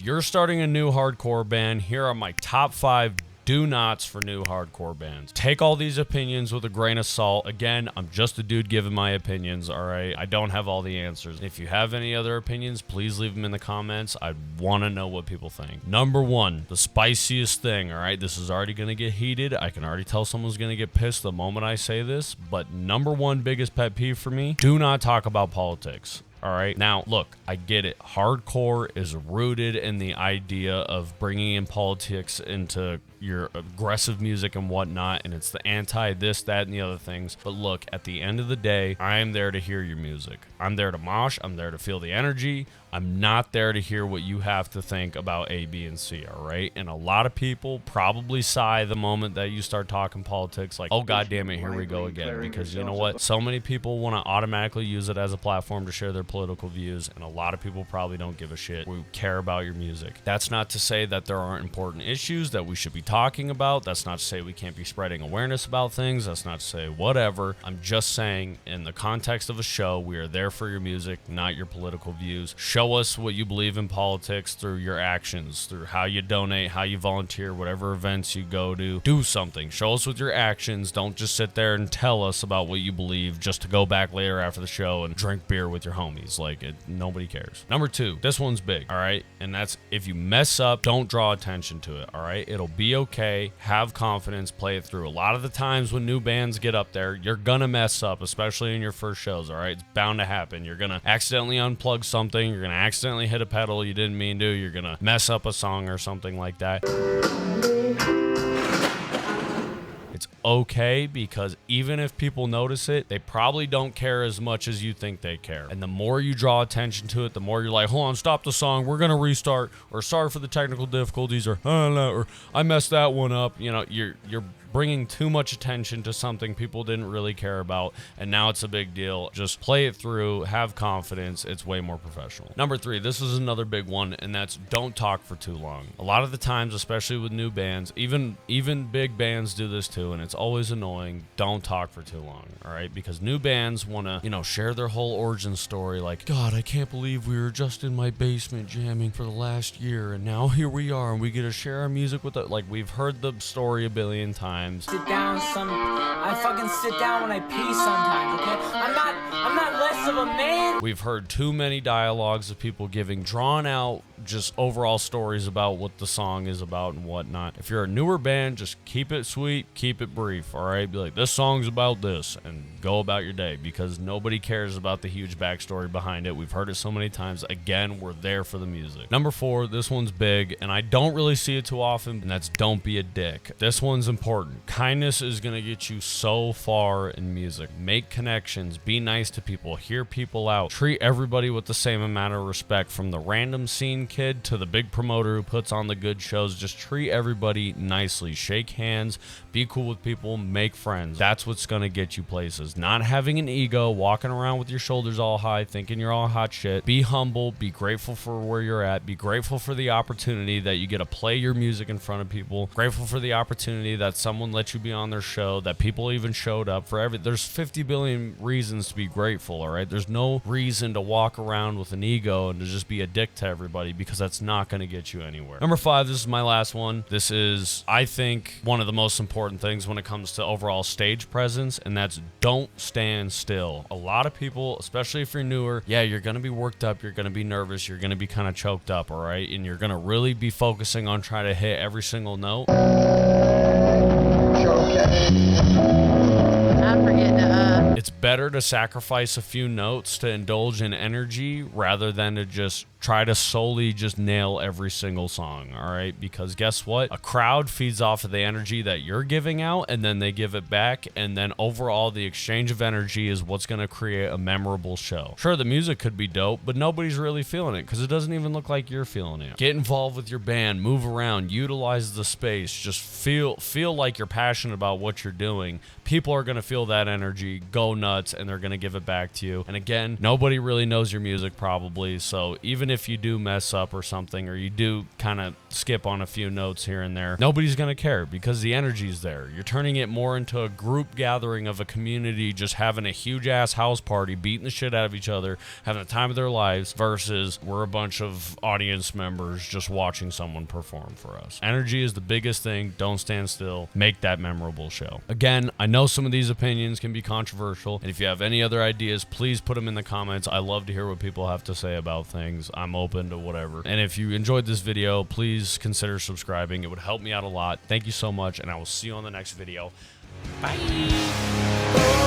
you're starting a new hardcore band, here are my top 5 do nots for new hardcore bands. Take all these opinions with a grain of salt. Again, I'm just a dude giving my opinions, all right? I don't have all the answers. If you have any other opinions, please leave them in the comments. I want to know what people think. Number 1, the spiciest thing, all right? This is already going to get heated. I can already tell someone's going to get pissed the moment I say this, but number 1 biggest pet peeve for me, do not talk about politics. All right. Now, look, I get it. Hardcore is rooted in the idea of bringing in politics into your aggressive music and whatnot, and it's the anti this, that, and the other things. But look, at the end of the day, I am there to hear your music. I'm there to mosh. I'm there to feel the energy. I'm not there to hear what you have to think about A, B, and C, all right? And a lot of people probably sigh the moment that you start talking politics, like, oh, God damn it, here we go again. Because you know what? So many people want to automatically use it as a platform to share their political views, and a lot of people probably don't give a shit. We care about your music. That's not to say that there aren't important issues that we should be talking about. That's not to say we can't be spreading awareness about things. That's not to say whatever. I'm just saying, in the context of a show, we are there for your music, not your political views. Show us what you believe in politics through your actions, through how you donate, how you volunteer, whatever events you go to. Do something. Show us with your actions. Don't just sit there and tell us about what you believe just to go back later after the show and drink beer with your homies. Like, nobody cares. Number 2, this one's big, all right? And that's, if you mess up, don't draw attention to it, all right? It'll be okay. Have confidence. Play it through. A lot of the times when new bands get up there, you're gonna mess up, especially in your first shows, all right? It's bound to happen. You're gonna accidentally unplug something. You're gonna accidentally hit a pedal you didn't mean to. You're gonna mess up a song or something like that. It's okay, because even if people notice it, they probably don't care as much as you think they care. And the more you draw attention to it, the more you're like, hold on, stop the song, we're gonna restart, or sorry for the technical difficulties, or or I messed that one up. You know, you're bringing too much attention to something people didn't really care about, and now it's a big deal. Just play it through, have confidence. It's way more professional. Number 3, this is another big one, and that's don't talk for too long. A lot of the times, especially with new bands, even big bands do this too, and it's always annoying. Don't talk for too long, all right? Because new bands want to, share their whole origin story, like, God, I can't believe we were just in my basement jamming for the last year, and now here we are, and we get to share our music with it. Like, we've heard the story a billion times. Sit down, son. I fucking sit down when I pee sometimes, okay? I'm not less of a man. We've heard too many dialogues of people giving drawn out, just overall stories about what the song is about and whatnot. If you're a newer band, just keep it sweet, keep it brief, all right? Be like, this song's about this, and go about your day, because nobody cares about the huge backstory behind it. We've heard it so many times. Again, we're there for the music. Number 4, this one's big, and I don't really see it too often, and that's don't be a dick. This one's important. Kindness is going to get you so far in music. Make connections, be nice to people, hear people out, treat everybody with the same amount of respect, from the random scene kid to the big promoter who puts on the good shows. Just treat everybody nicely, shake hands, be cool with people, make friends. That's what's going to get you places. Not having an ego, walking around with your shoulders all high, thinking you're all hot shit. Be humble, be grateful for where you're at, be grateful for the opportunity that you get to play your music in front of people, grateful for the opportunity that someone let you be on their show, that people even showed up for there's 50 billion reasons to be grateful, all right? There's no reason to walk around with an ego and to just be a dick to everybody, because that's not going to get you anywhere. Number 5, this is my last one. This is, I think, one of the most important things when it comes to overall stage presence, and that's don't stand still. A lot of people, especially if you're newer, yeah, you're going to be worked up, you're going to be nervous, you're going to be kind of choked up, all right? And you're going to really be focusing on trying to hit every single note. It's better to sacrifice a few notes to indulge in energy rather than to just try to solely just nail every single song, all right? Because guess what? A crowd feeds off of the energy that you're giving out, and then they give it back, and then overall the exchange of energy is what's going to create a memorable show. Sure, the music could be dope, but nobody's really feeling it because it doesn't even look like you're feeling it. Get involved with your band, move around, utilize the space, just feel like you're passionate about what you're doing. People are going to feel that energy, go nuts, and they're going to give it back to you. And again, nobody really knows your music probably, so even if you do mess up or something, or you do kind of skip on a few notes here and there, nobody's going to care because the energy's there. You're turning it more into a group gathering of a community just having a huge ass house party, beating the shit out of each other, having the time of their lives, versus we're a bunch of audience members just watching someone perform for us. Energy is the biggest thing. Don't stand still. Make that memorable show. Again, I know some of these opinions can be controversial, and if you have any other ideas, please put them in the comments. I love to hear what people have to say about things. I'm open to whatever. And if you enjoyed this video, please consider subscribing. It would help me out a lot. Thank you so much, and I will see you on the next video. Bye.